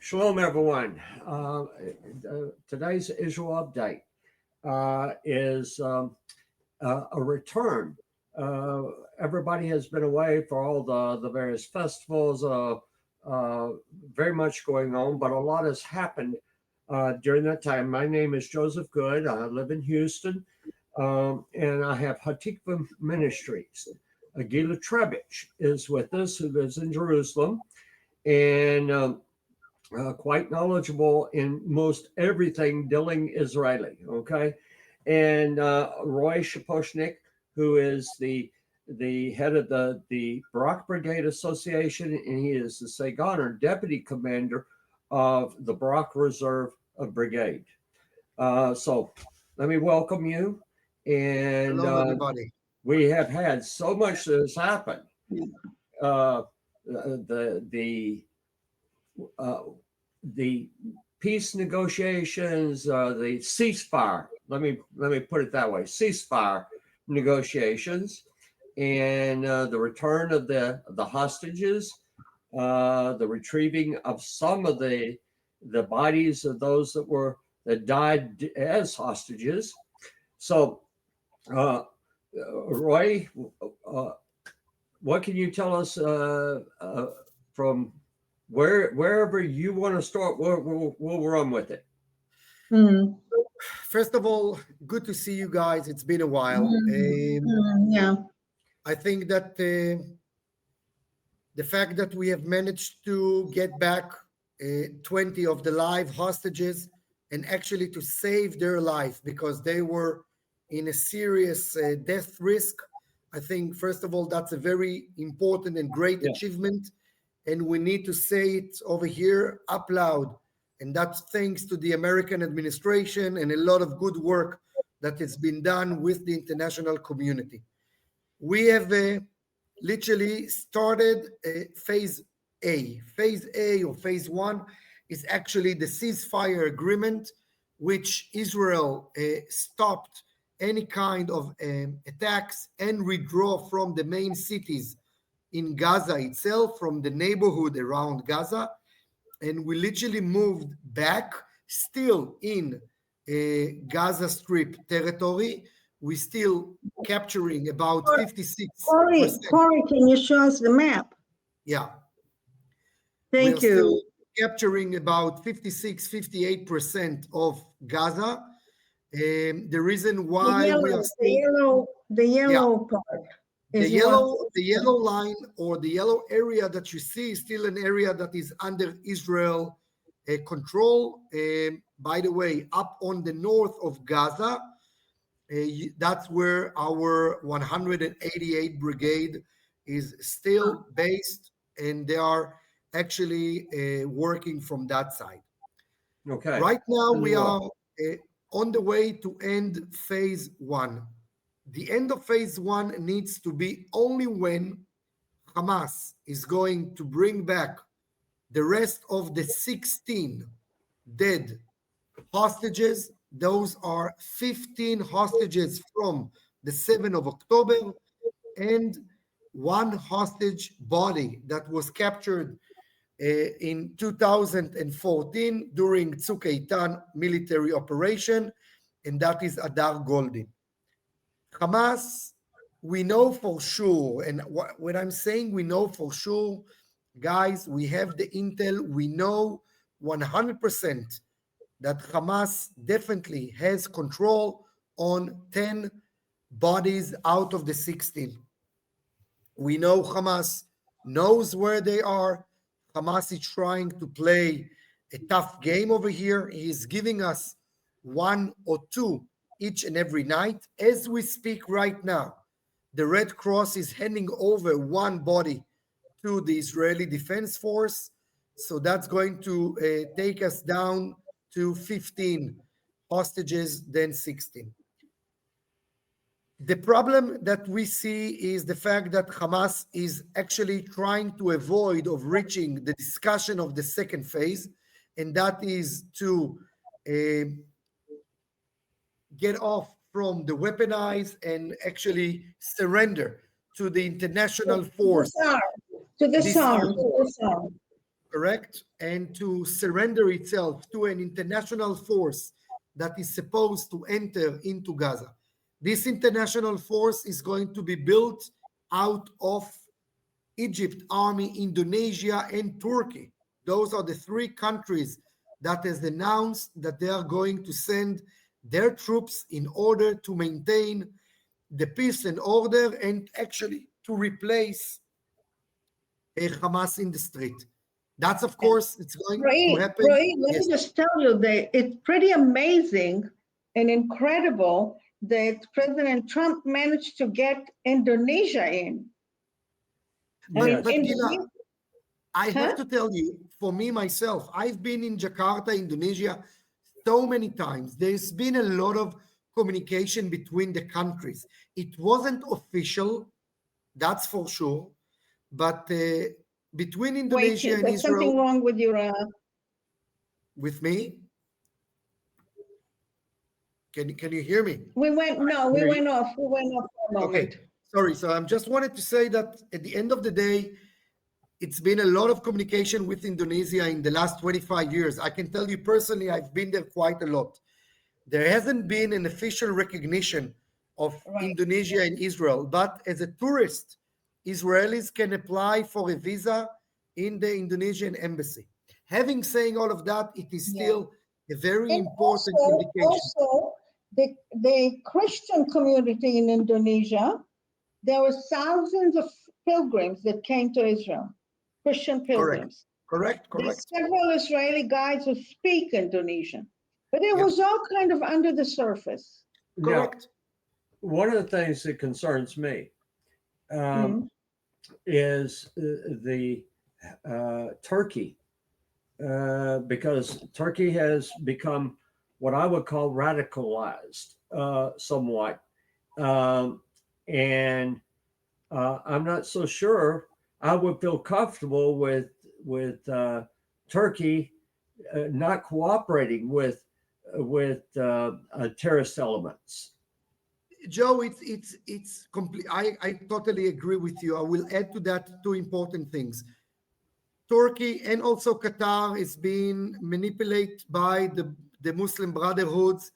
Shalom, everyone. Today's Israel update is a return. Uh, Everybody has been away for all the various festivals, very much going on, but a lot has happened during that time. My name is Joseph Good. I live in Houston, and I have Hatikva Ministries. Gila Trebich is with us, who lives in Jerusalem, and quite knowledgeable in most everything dealing Israeli. Okay, and Roy Shaposhnik, who is the head of the Barak Brigade Association, and he is the Saigon or deputy commander of the Barak Reserve Brigade. So let me welcome you. And Hello, everybody. we have had so much that has happened. Uh, the uh, the peace negotiations, the ceasefire. Let me put it that way: ceasefire negotiations, and the return of the hostages, the retrieving of some of the bodies of those that died as hostages. So, uh, Roy, uh, what can you tell us from wherever you want to start? We'll run with it. Mm, First of all, good to see you guys. It's been a while. yeah. I think that the fact that we have managed to get back 20 of the live hostages and actually to save their life because they were in a serious death risk. I think, first of all, that's a very important and great achievement. And we need to say it over here up loud. And that's thanks to the American administration and a lot of good work that has been done with the international community. We have literally started phase A. Phase A or phase one is actually the ceasefire agreement, which Israel stopped any kind of attacks and withdraw from the main cities in Gaza itself, from the neighborhood around Gaza. And we literally moved back, still in Gaza Strip territory. We're still capturing about 56%. Corey, can you show us the map? Yeah. Thank you. Still capturing about 56, 58% of Gaza. The reason why we are still the yellow part. The yellow line or the yellow area that you see is still an area that is under Israel control. By the way, up on the north of Gaza, that's where our 188 Brigade is still based, and they are actually working from that side. Okay. Right now, we are on the way to end phase one. The end of phase one needs to be only when Hamas is going to bring back the rest of the 16 dead hostages. Those are 15 hostages from the 7th of October and one hostage body that was captured in 2014 during Tzuk Eitan military operation, and that is Adar Goldin. Hamas, we know for sure, and when I'm saying we know for sure, guys, we have the intel, we know 100% that Hamas definitely has control on 10 bodies out of the 16. We know Hamas knows where they are. Hamas is trying to play a tough game over here. He is giving us one or two each and every night. As we speak right now, the Red Cross is handing over one body to the Israeli Defense Force. So that's going to take us down to 15 hostages, then 16. The problem that we see is the fact that Hamas is actually trying to avoid of reaching the discussion of the second phase, and that is to get off from the weaponized and actually surrender to the international force. To the SAR. correct, and to surrender itself to an international force that is supposed to enter into Gaza. This international force is going to be built out of Egypt army, Indonesia, and Turkey. Those are the three countries that has announced that they are going to send their troops in order to maintain the peace and order and actually to replace Hamas in the street. That's, of course, it's going to happen. Roy, let Yes. me just tell you that it's pretty amazing and incredible that President Trump managed to get Indonesia in. Yes. But Gina, Indonesia- I Huh? have to tell you, for me, myself, I've been in Jakarta, Indonesia, so many times. There's been a lot of communication between the countries. It wasn't official, that's for sure, but between Wait, Indonesia and there's something Israel, wrong with your, with me, can you hear me? we went off for a moment. Okay, sorry. So I just wanted to say that at the end of the day, it's been a lot of communication with Indonesia in the last 25 years. I can tell you personally, I've been there quite a lot. There hasn't been an official recognition of Right. Indonesia and Israel, but as a tourist, Israelis can apply for a visa in the Indonesian embassy. Having saying all of that, it is Yeah. still a very And important also, indication. the Christian community in Indonesia, there were thousands of pilgrims that came to Israel, Christian pilgrims. Correct, There's correct. several Israeli guides who speak Indonesian, but it Yeah. was all kind of under the surface. Now, Correct. one of the things that concerns me Mhm. is the Turkey, because Turkey has become what I would call radicalized somewhat. And I'm not so sure I would feel comfortable with Turkey not cooperating with terrorist elements. Joe, it's complete. I totally agree with you. I will add to that two important things. Turkey and also Qatar is being manipulated by the Muslim Brotherhoods,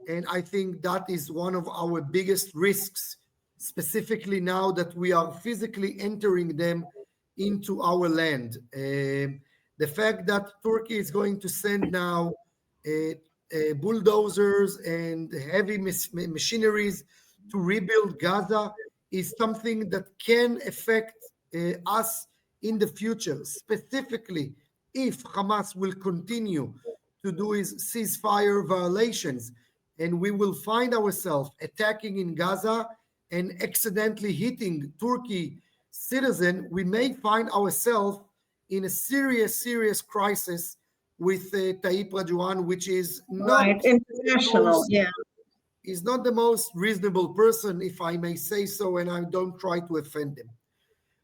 and I think that is one of our biggest risks, specifically now that we are physically entering them into our land. The fact that Turkey is going to send now bulldozers and heavy machineries to rebuild Gaza is something that can affect us in the future, specifically if Hamas will continue to do his ceasefire violations and we will find ourselves attacking in Gaza and accidentally hitting Turkey citizen, we may find ourselves in a serious crisis with Tayyip Erdogan, which is not Right, international, yeah. He's not the most reasonable person, if I may say so, and I don't try to offend him.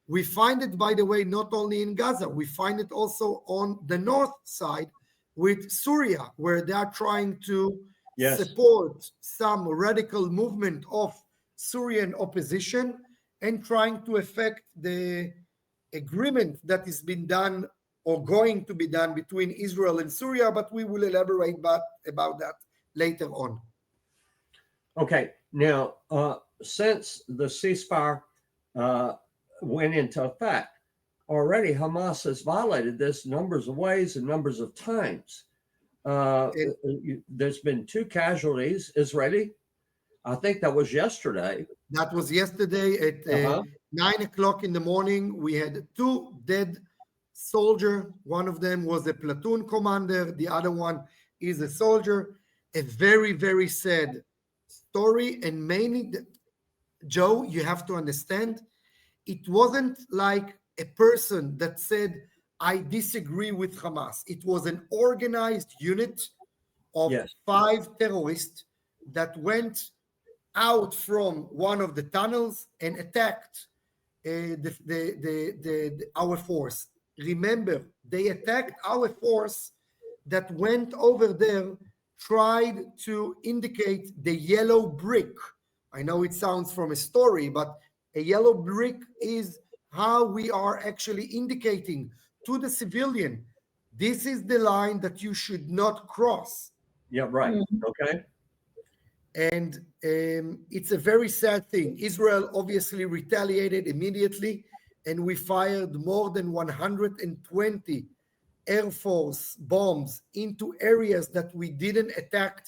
We find it, by the way, not only in Gaza, we find it also on the north side with Syria, where they are trying to Yes. support some radical movement of Syrian opposition and trying to affect the agreement that has been done or going to be done between Israel and Syria, but we will elaborate about that later on. Okay, now, since the ceasefire went into effect, already Hamas has violated this numbers of ways and numbers of times. There's been 2 casualties, Israeli. I think that was yesterday. That was yesterday at 9 o'clock in the morning. We had 2 dead soldiers. One of them was a platoon commander. The other one is a soldier. A very sad story. And mainly, Joe, you have to understand, it wasn't like a person that said, I disagree with Hamas. It was an organized unit of 5 terrorists that went out from one of the tunnels and attacked our force. Remember, they attacked our force that went over there, tried to indicate the yellow brick. I know it sounds from a story, but a yellow brick is how we are actually indicating to the civilian, this is the line that you should not cross. Yeah, right. Okay. And it's a very sad thing. Israel obviously retaliated immediately, and we fired more than 120 Air Force bombs into areas that we didn't attack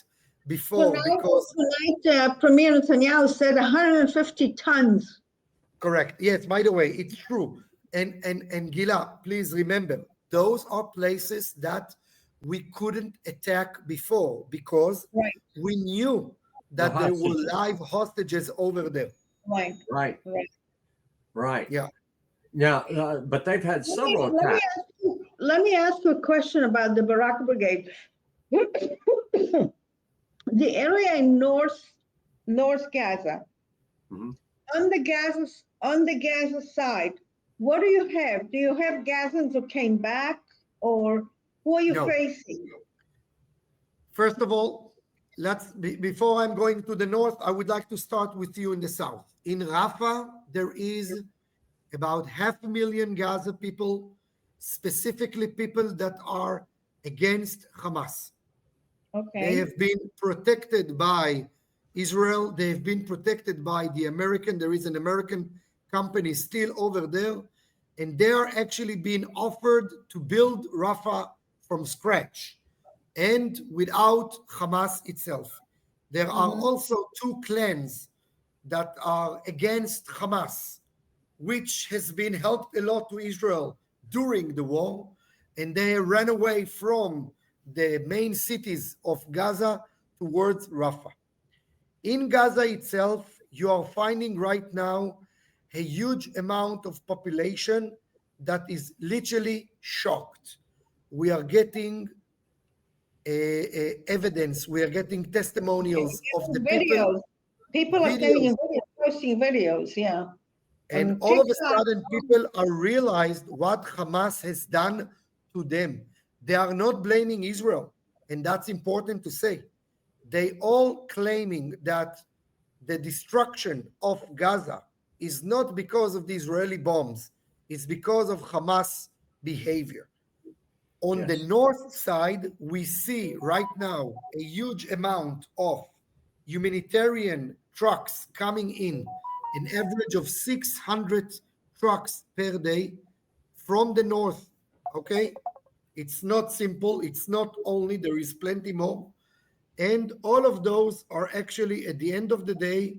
before. Tonight, Premier Netanyahu said 150 tons. Correct. Yes, by the way, it's true. And Gila, please remember, those are places that we couldn't attack before because we knew that there were live hostages over there. Right. Yeah. Yeah, but they've had several attacks. Let me ask you a question about the Barak Brigade. The area in North Gaza, on the Gaza side, what do you have? Do you have Gazans who came back, or who are you facing? First of all, before I'm going to the north, I would like to start with you in the south. In Rafah, there is about 500,000 Gaza people, specifically people that are against Hamas. Okay. They have been protected by Israel. They've been protected by the American. There is an American company still over there, and they are actually being offered to build Rafah from scratch and without Hamas itself. There are also two clans that are against Hamas, which has been helped a lot to Israel during the war, and they ran away from the main cities of Gaza towards Rafah. In Gaza itself, you are finding right now a huge amount of population that is literally shocked. We are getting evidence, we are getting testimonials of the videos. People are sending posting videos, yeah. And all of a sudden, people are realized what Hamas has done to them. They are not blaming Israel, and that's important to say. They all claiming that the destruction of Gaza is not because of the Israeli bombs, it's because of Hamas behavior. On the north side, we see right now a huge amount of humanitarian trucks coming in, an average of 600 trucks per day from the north, okay? It's not simple. It's not only, there is plenty more. And all of those are actually, at the end of the day,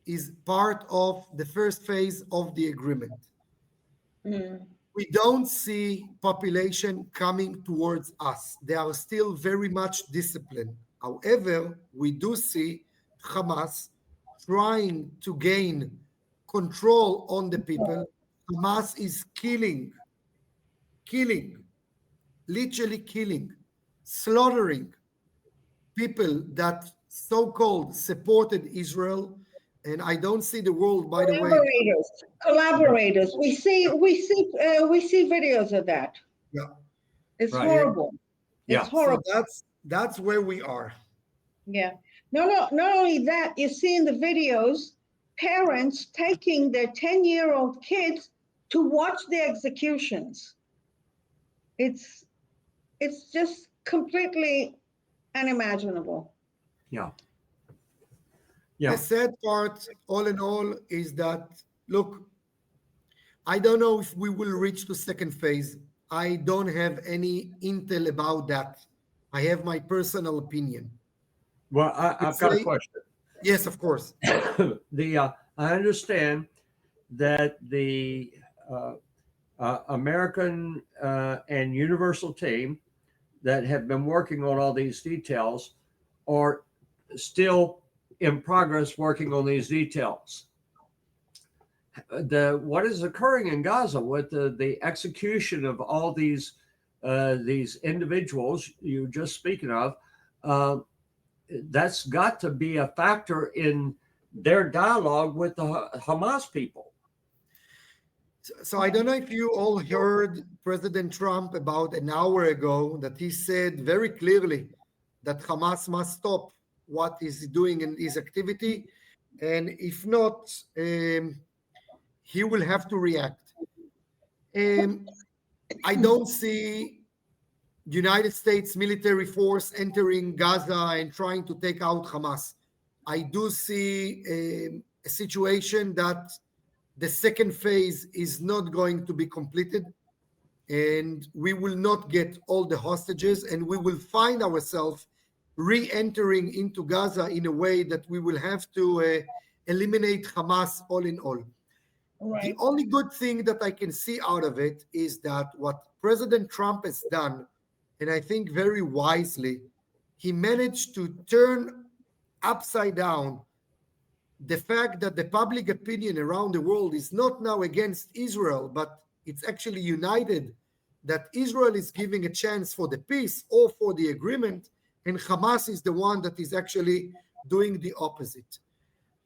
is part of the first phase of the agreement. We don't see population coming towards us. They are still very much disciplined. However, we do see Hamas trying to gain control on the people. Hamas is killing, literally killing, slaughtering people that so-called supported Israel. And I don't see the world, by the way. Collaborators. We see videos of that. Yeah, it's horrible. It's horrible. So that's where we are. Yeah. Not only that, you see in the videos parents taking their 10-year-old kids to watch the executions. It's just completely unimaginable. Yeah. The sad part, all in all, is that, look, I don't know if we will reach the second phase. I don't have any intel about that. I have my personal opinion. Well, I've got a question. Yes, of course. I understand that the American and Universal team that have been working on all these details are still in progress working on these details. What is occurring in Gaza with the execution of all these individuals you just speaking of, that's got to be a factor in their dialogue with the Hamas people. So I don't know if you all heard President Trump about an hour ago that he said very clearly that Hamas must stop what he's doing in his activity, and if not, he will have to react. I don't see United States military force entering Gaza and trying to take out Hamas. I do see a situation that the second phase is not going to be completed, and we will not get all the hostages, and we will find ourselves re-entering into Gaza in a way that we will have to eliminate Hamas all in all. Right. The only good thing that I can see out of it is that what President Trump has done, and I think very wisely, he managed to turn upside down the fact that the public opinion around the world is not now against Israel, but it's actually united that Israel is giving a chance for the peace or for the agreement, and Hamas is the one that is actually doing the opposite.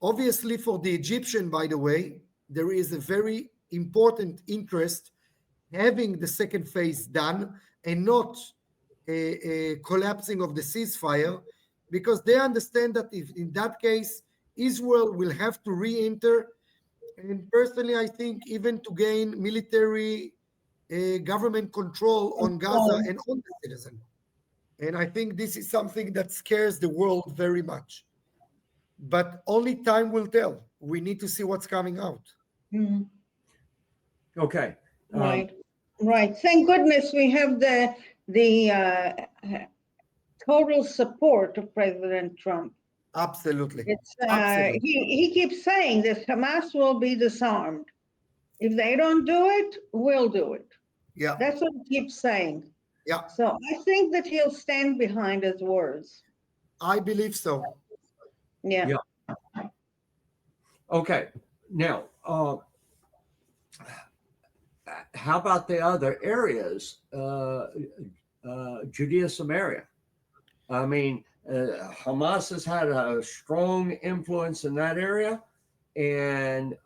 Obviously, for the Egyptian, by the way, there is a very important interest having the second phase done and not a collapsing of the ceasefire, because they understand that if in that case, Israel will have to re-enter, and personally, I think even to gain military government control on Gaza and on the citizen. And I think this is something that scares the world very much. But only time will tell. We need to see what's coming out. Mhm. Okay. Right, right. Thank goodness we have the total support of President Trump. Absolutely. It's Absolutely. he keeps saying that Hamas will be disarmed. If they don't do it, we'll do it. Yeah. That's what he keeps saying. Yeah. So I think that he'll stand behind his words. I believe so. Yeah. Yeah. Okay. Now, how about the other areas? Judea, Samaria. I mean, Hamas has had a strong influence in that area, and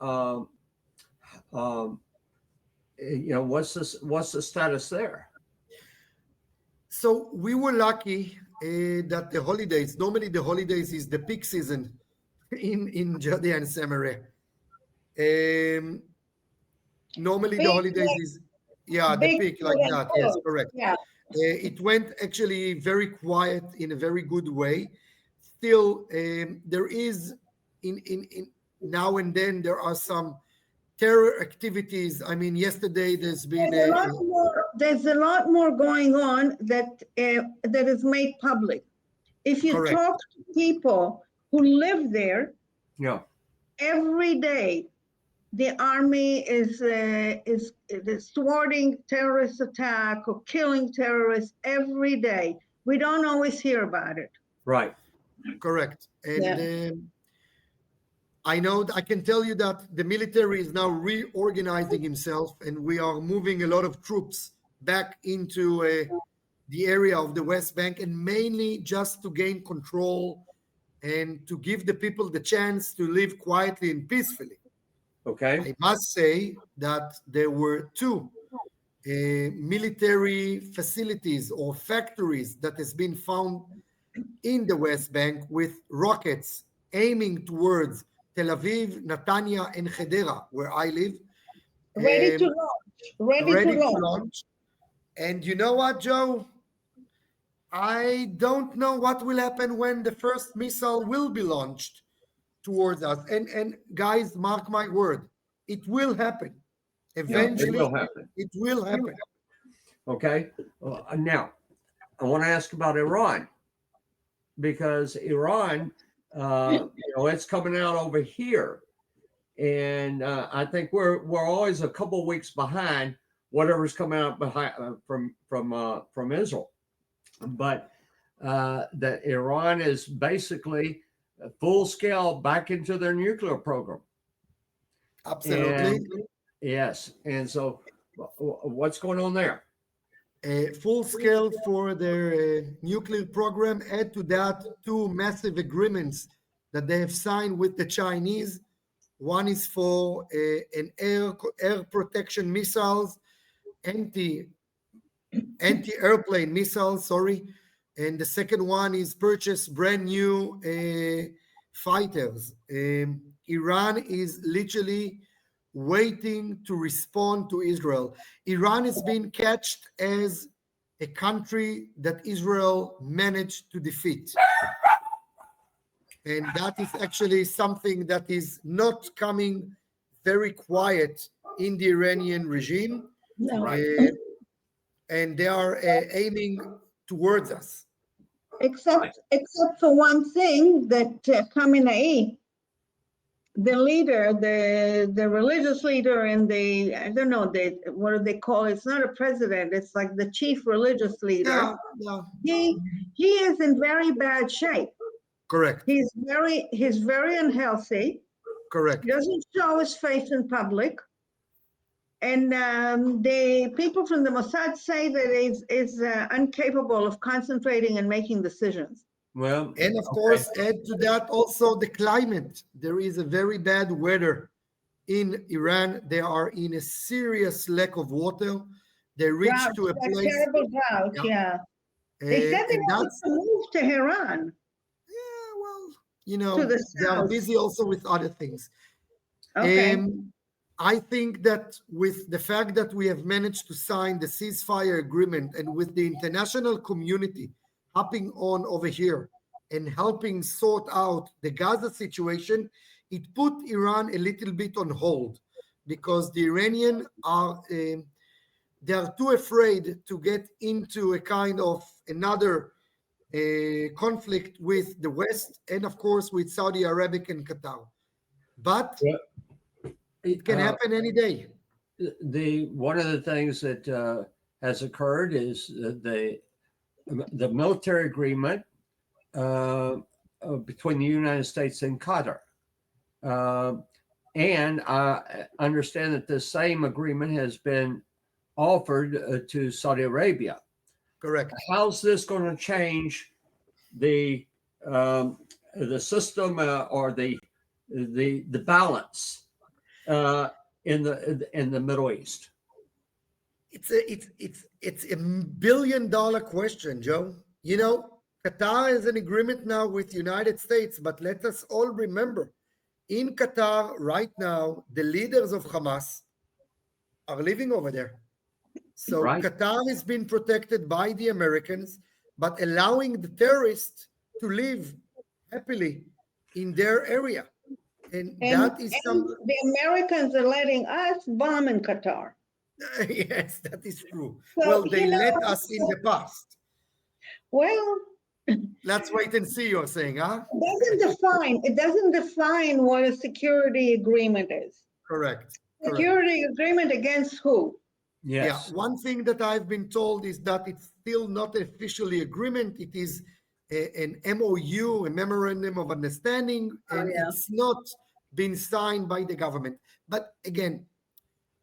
what's the status there? So we were lucky that the holidays. Normally, the holidays is the peak season in Judea and Samaria. Normally, the holidays is the peak like that. Yes, correct. Yeah. It went actually very quiet in a very good way. Still, there is in now and then there are some terror activities. I mean, yesterday there's been there's a lot more going on that is made public. If you Correct. talk to people who live there, Yeah, every day the army is thwarting terrorist attack or killing terrorists every day. We don't always hear about it. right. Correct. And I know I can tell you that the military is now reorganizing himself, and we are moving a lot of troops back into the area of the West Bank, and mainly just to gain control and to give the people the chance to live quietly and peacefully. Okay. I must say that there were two military facilities or factories that has been found in the West Bank with rockets aiming towards Tel Aviv, Netanya, and Hedera, where I live. Ready to launch. Ready to launch. And you know what, Joe? I don't know what will happen when the first missile will be launched towards us. And guys, mark my word, it will happen. Eventually, it will happen. Okay. Now, I want to ask about Iran, because Iran, it's coming out over here, and I think we're always a couple of weeks behind whatever's coming out from Israel. But that Iran is basically full scale back into their nuclear program. Absolutely. Yes. And so what's going on there? Full scale for their nuclear program. Add to that two massive agreements that they have signed with the Chinese. One is for an air protection missiles, anti-airplane missiles, and the second one is purchase brand new fighters. Iran is literally waiting to respond to Israel. Iran has been catched as a country that Israel managed to defeat. And that is actually something that is not coming very quiet in the Iranian regime. No. Right. And they are aiming towards us. Except for one thing, that Khamenei, the leader, the religious leader, and I don't know, what do they call it? It's not a president. It's like the chief religious leader. Yeah, He is in very bad shape. correct, He's very unhealthy. correct. He doesn't show his face in public. And the people from the Mossad say that he's incapable of concentrating and making decisions. Well, And of course, add to that also the climate. There is a very bad weather in Iran. They are in a serious lack of water. They reached Drought, to a like place. terrible drought, yeah. They said they and wanted that's, to move to Iran. yeah, well, you know, To the they are south. busy also with other things. Okay. I think that with the fact that we have managed to sign the ceasefire agreement and with the international community hopping on over here and helping sort out the Gaza situation, it put Iran a little bit on hold because the Iranians are they are too afraid to get into a kind of another conflict with the West and of course with Saudi Arabia and Qatar. But it can happen any day. One of the things that has occurred is the military agreement between the United States and Qatar. And I understand that the same agreement has been offered to Saudi Arabia. Correct. How's this going to change the system or the balance in the Middle East? It's a $1 billion question, Joe. You know, Qatar has an agreement now with the United States, but let us all remember, in Qatar right now, the leaders of Hamas are living over there. So Right. Qatar has been protected by the Americans, but allowing the terrorists to live happily in their area. And that is some. The Americans are letting us bomb in Qatar. Yes, that is true. So, Well, they you know, let us in the past. Well, Let's wait and see, you're saying, huh? it doesn't define what a security agreement is. Correct. Security agreement against who? Yes. Yeah, one thing that I've been told is that it's still not officially agreement. It is an MOU, a memorandum of understanding, and it's not been signed by the government. But again,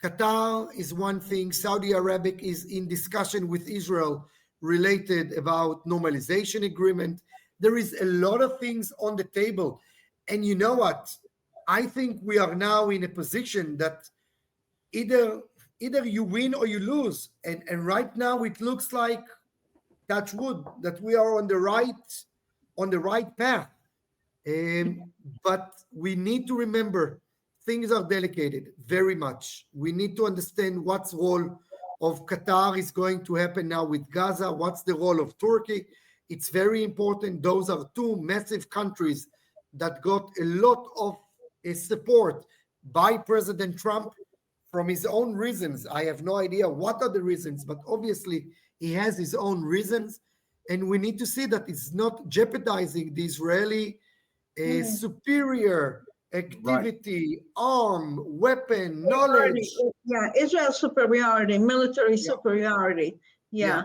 Qatar is one thing. Saudi Arabia is in discussion with Israel related about normalization agreement. There is a lot of things on the table. And you know what? I think we are now in a position that either you win or you lose. And right now it looks like, touch wood, that we are on the right path. But we need to remember things are delicate very much. We need to understand what's role of Qatar is going to happen now with Gaza. What's the role of Turkey? It's very important. Those are two massive countries that got a lot of support by President Trump from his own reasons. I have no idea what are the reasons, but obviously he has his own reasons. And we need to see that it's not jeopardizing the Israeli superior activity, arm, weapon, knowledge. Yeah, Israel's superiority, military superiority. Yeah.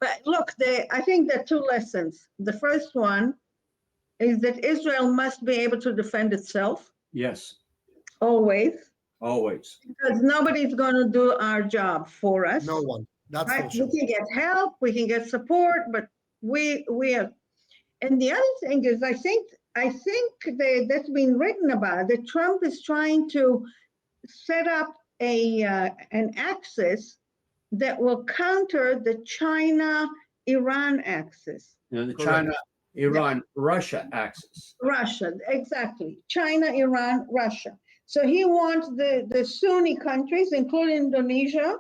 But look, I think there are two lessons. The first one is that Israel must be able to defend itself. Yes. Always. Because nobody's going to do our job for us. No one. That's right? for sure. We can get help, we can get support, but we are. And the other thing is, I think that's been written about, that Trump is trying to set up an axis that will counter the China-Iran axis. The China, Iran, Russia axis. Russia, exactly. China, Iran, Russia. So he wants the Sunni countries, including Indonesia.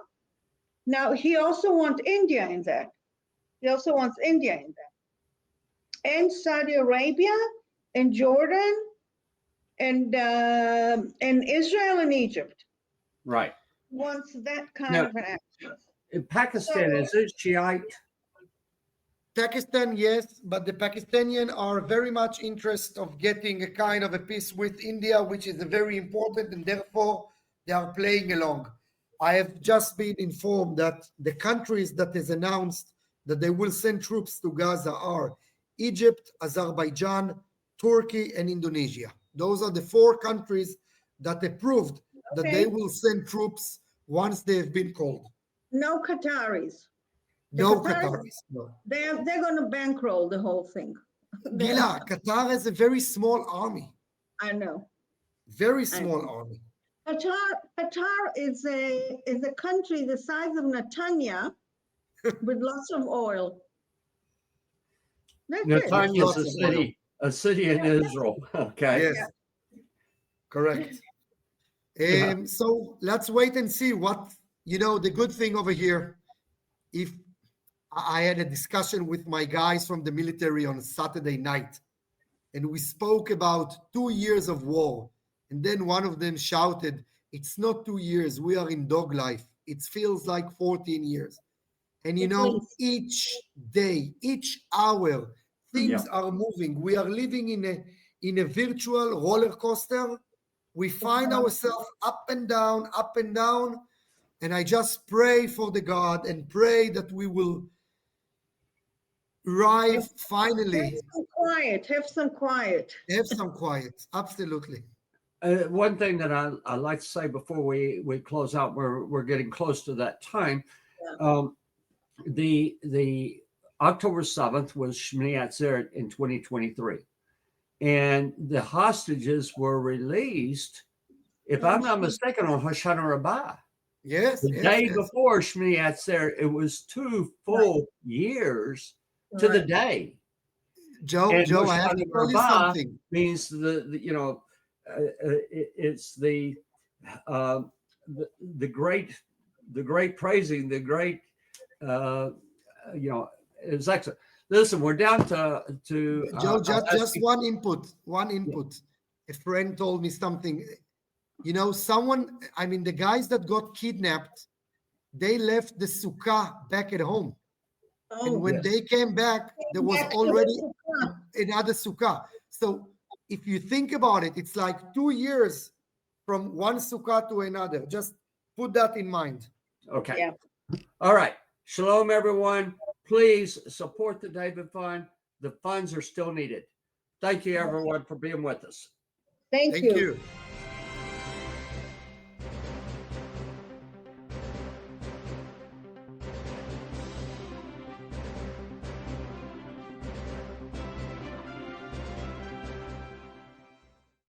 Now, he also wants India in that. He also wants India in that. And Saudi Arabia, and Jordan, and Israel and Egypt. Right. Wants that kind Now, of an action. in Pakistan, is it Shiite? Pakistan, yes, but the Pakistanians are very much interested of getting a kind of a peace with India, which is very important, and therefore they are playing along. I have just been informed that the countries that has announced that they will send troops to Gaza are Egypt, Azerbaijan, Turkey, and Indonesia. Those are the 4 countries that approved that they will send troops once they have been called. No Qataris. The No Qataris- Qataris, no. They're going to bankroll the whole thing. Gila, Qatar has a very small army, I know. very small army. Qatar is a country the size of Netanya with lots of oil. That's it. Netanya's Lots of a city in Israel. Okay. Yes, correct. Yeah. So let's wait and see what, the good thing over here, if I had a discussion with my guys from the military on Saturday night, and we spoke about 2 years of war. And then one of them shouted, "It's not 2 years. We are in dog life. It feels like 14 years." And each day, each hour, things are moving. We are living in a virtual roller coaster. We find ourselves up and down, up and down. And I just pray for the God and pray that we will arrive finally. Have some quiet. Have some quiet. Absolutely. One thing that I like to say before we close out, we're getting close to that time. The October 7th was Shmini Atzeret in 2023, and the hostages were released, if I'm not mistaken, on Hoshana Rabbah. Yes. The day before Shmini Atzeret, it was 2 full years to the day. Joe, And I have to tell you something. Means it's the great praising, the great it's excellent. Listen, we're down to Joe, just one input. A friend told me something. The guys that got kidnapped, they left the sukkah back at home. And when they came back, there was already another sukkah. So if you think about it, it's like 2 years from one sukkah to another. Just put that in mind. Okay. Yeah. All right. Shalom, everyone. Please support the David Fund. The funds are still needed. Thank you, everyone, for being with us. Thank you. Thank you.